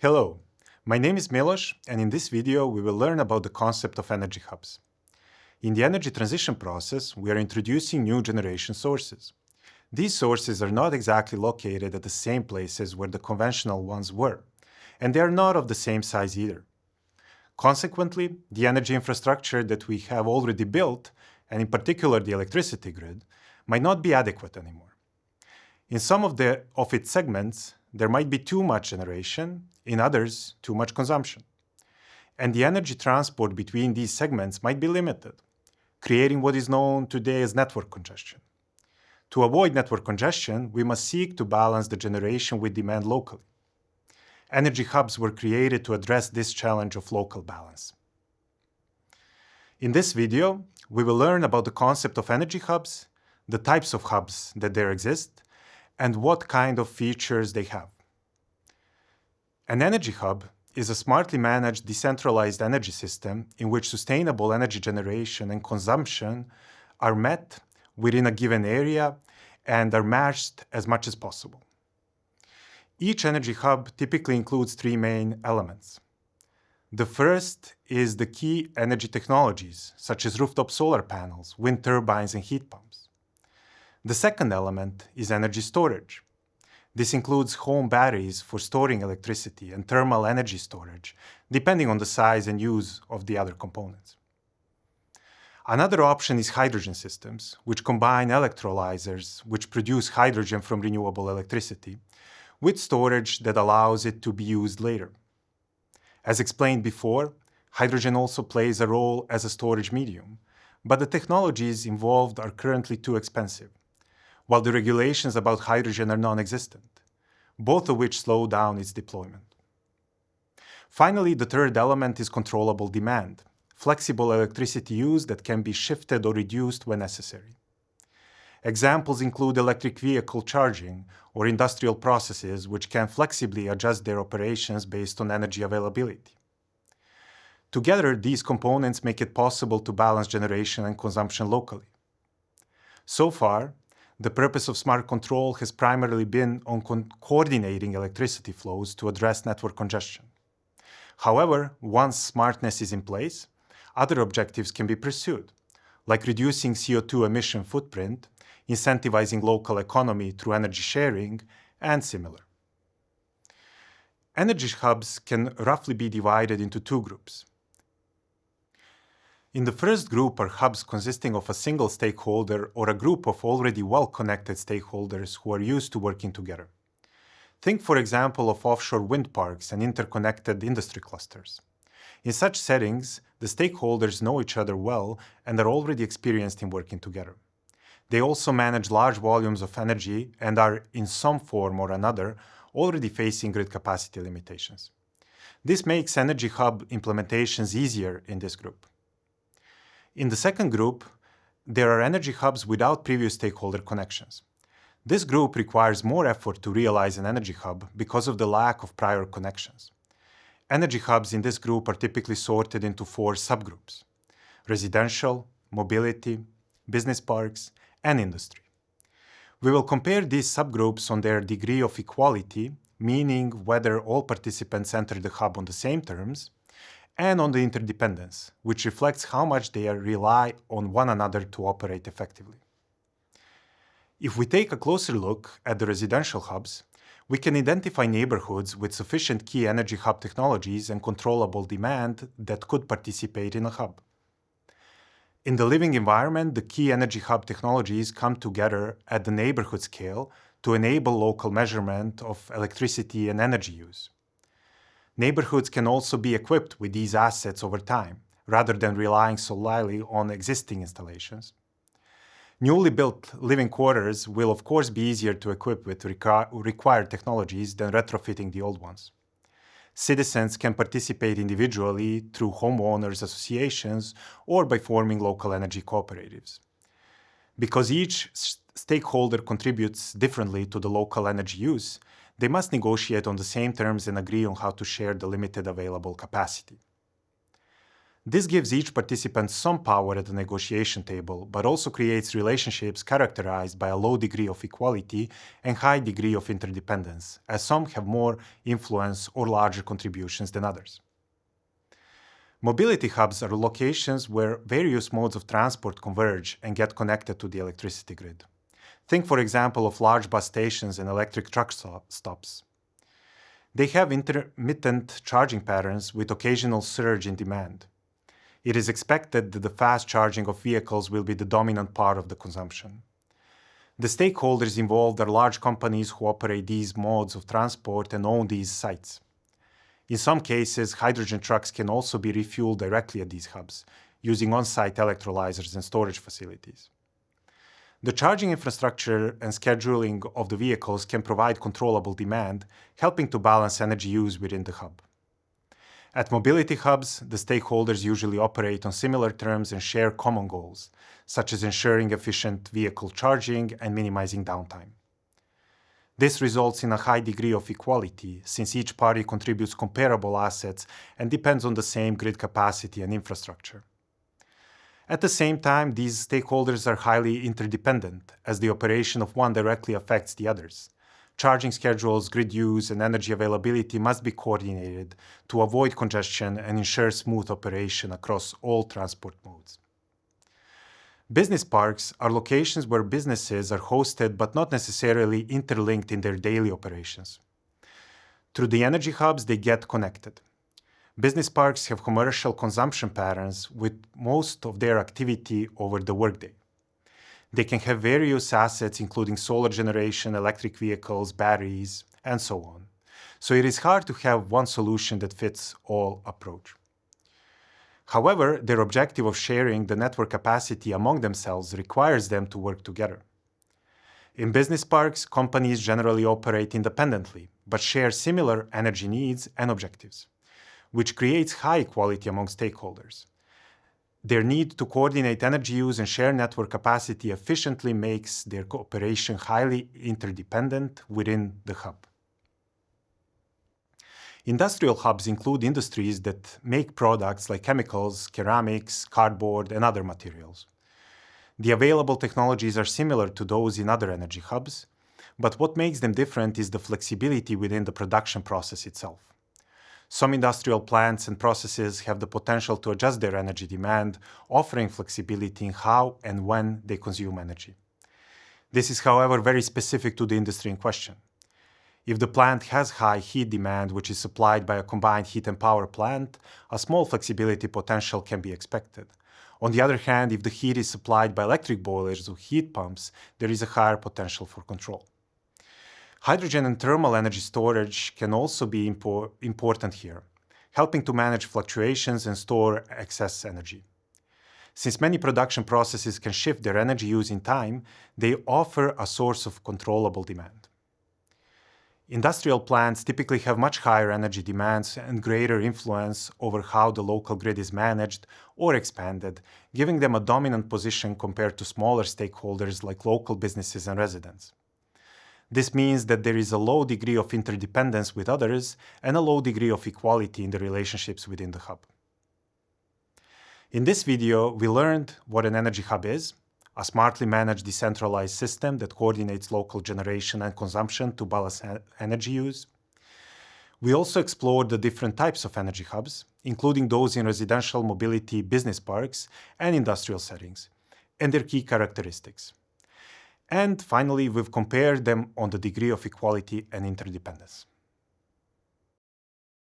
Hello, my name is Milos, and in this video we will learn about the concept of energy hubs. In the energy transition process, we are introducing new generation sources. These sources are not exactly located at the same places where the conventional ones were, and they are not of the same size either. Consequently, the energy infrastructure that we have already built, and in particular the electricity grid, might not be adequate anymore. In some of its segments, there might be too much generation, in others, too much consumption. And the energy transport between these segments might be limited, creating what is known today as network congestion. To avoid network congestion, we must seek to balance the generation with demand locally. Energy hubs were created to address this challenge of local balance. In this video, we will learn about the concept of energy hubs, the types of hubs that there exist, and what kind of features they have. An energy hub is a smartly managed decentralized energy system in which sustainable energy generation and consumption are met within a given area and are matched as much as possible. Each energy hub typically includes three main elements. The first is the key energy technologies, such as rooftop solar panels, wind turbines, and heat pumps. The second element is energy storage. This includes home batteries for storing electricity and thermal energy storage, depending on the size and use of the other components. Another option is hydrogen systems, which combine electrolyzers, which produce hydrogen from renewable electricity, with storage that allows it to be used later. As explained before, hydrogen also plays a role as a storage medium, but the technologies involved are currently too expensive, while the regulations about hydrogen are non-existent, both of which slow down its deployment. Finally, the third element is controllable demand, flexible electricity use that can be shifted or reduced when necessary. Examples include electric vehicle charging or industrial processes which can flexibly adjust their operations based on energy availability. Together, these components make it possible to balance generation and consumption locally. So far, the purpose of smart control has primarily been on coordinating electricity flows to address network congestion. However, once smartness is in place, other objectives can be pursued, like reducing CO2 emission footprint, incentivizing local economy through energy sharing, and similar. Energy hubs can roughly be divided into two groups. In the first group are hubs consisting of a single stakeholder or a group of already well-connected stakeholders who are used to working together. Think, for example, of offshore wind parks and interconnected industry clusters. In such settings, the stakeholders know each other well and are already experienced in working together. They also manage large volumes of energy and are, in some form or another, already facing grid capacity limitations. This makes energy hub implementations easier in this group. In the second group, there are energy hubs without previous stakeholder connections. This group requires more effort to realize an energy hub because of the lack of prior connections. Energy hubs in this group are typically sorted into four subgroups: residential, mobility, business parks, and industry. We will compare these subgroups on their degree of equality, meaning whether all participants enter the hub on the same terms, and on the interdependence, which reflects how much they rely on one another to operate effectively. If we take a closer look at the residential hubs, we can identify neighborhoods with sufficient key energy hub technologies and controllable demand that could participate in a hub. In the living environment, the key energy hub technologies come together at the neighborhood scale to enable local measurement of electricity and energy use. Neighborhoods can also be equipped with these assets over time, rather than relying solely on existing installations. Newly built living quarters will of course be easier to equip with required technologies than retrofitting the old ones. Citizens can participate individually through homeowners associations or by forming local energy cooperatives. Because each stakeholder contributes differently to the local energy use, they must negotiate on the same terms and agree on how to share the limited available capacity. This gives each participant some power at the negotiation table, but also creates relationships characterized by a low degree of equality and high degree of interdependence, as some have more influence or larger contributions than others. Mobility hubs are locations where various modes of transport converge and get connected to the electricity grid. Think, for example, of large bus stations and electric truck stops. They have intermittent charging patterns with occasional surge in demand. It is expected that the fast charging of vehicles will be the dominant part of the consumption. The stakeholders involved are large companies who operate these modes of transport and own these sites. In some cases, hydrogen trucks can also be refueled directly at these hubs, using on-site electrolyzers and storage facilities. The charging infrastructure and scheduling of the vehicles can provide controllable demand, helping to balance energy use within the hub. At mobility hubs, the stakeholders usually operate on similar terms and share common goals, such as ensuring efficient vehicle charging and minimizing downtime. This results in a high degree of equality, since each party contributes comparable assets and depends on the same grid capacity and infrastructure. At the same time, these stakeholders are highly interdependent, as the operation of one directly affects the others. Charging schedules, grid use, and energy availability must be coordinated to avoid congestion and ensure smooth operation across all transport modes. Business parks are locations where businesses are hosted but not necessarily interlinked in their daily operations. Through the energy hubs, they get connected. Business parks have commercial consumption patterns with most of their activity over the workday. They can have various assets including solar generation, electric vehicles, batteries, and so on. So it is hard to have one solution that fits all approach. However, their objective of sharing the network capacity among themselves requires them to work together. In business parks, companies generally operate independently, but share similar energy needs and objectives, which creates high equality among stakeholders. Their need to coordinate energy use and share network capacity efficiently makes their cooperation highly interdependent within the hub. Industrial hubs include industries that make products like chemicals, ceramics, cardboard, and other materials. The available technologies are similar to those in other energy hubs, but what makes them different is the flexibility within the production process itself. Some industrial plants and processes have the potential to adjust their energy demand, offering flexibility in how and when they consume energy. This is, however, very specific to the industry in question. If the plant has high heat demand, which is supplied by a combined heat and power plant, a small flexibility potential can be expected. On the other hand, if the heat is supplied by electric boilers or heat pumps, there is a higher potential for control. Hydrogen and thermal energy storage can also be important here, helping to manage fluctuations and store excess energy. Since many production processes can shift their energy use in time, they offer a source of controllable demand. Industrial plants typically have much higher energy demands and greater influence over how the local grid is managed or expanded, giving them a dominant position compared to smaller stakeholders like local businesses and residents. This means that there is a low degree of interdependence with others and a low degree of equality in the relationships within the hub. In this video, we learned what an energy hub is, a smartly managed decentralized system that coordinates local generation and consumption to balance energy use. We also explored the different types of energy hubs, including those in residential, mobility, business parks, and industrial settings, and their key characteristics. And finally, we've compared them on the degree of equality and interdependence.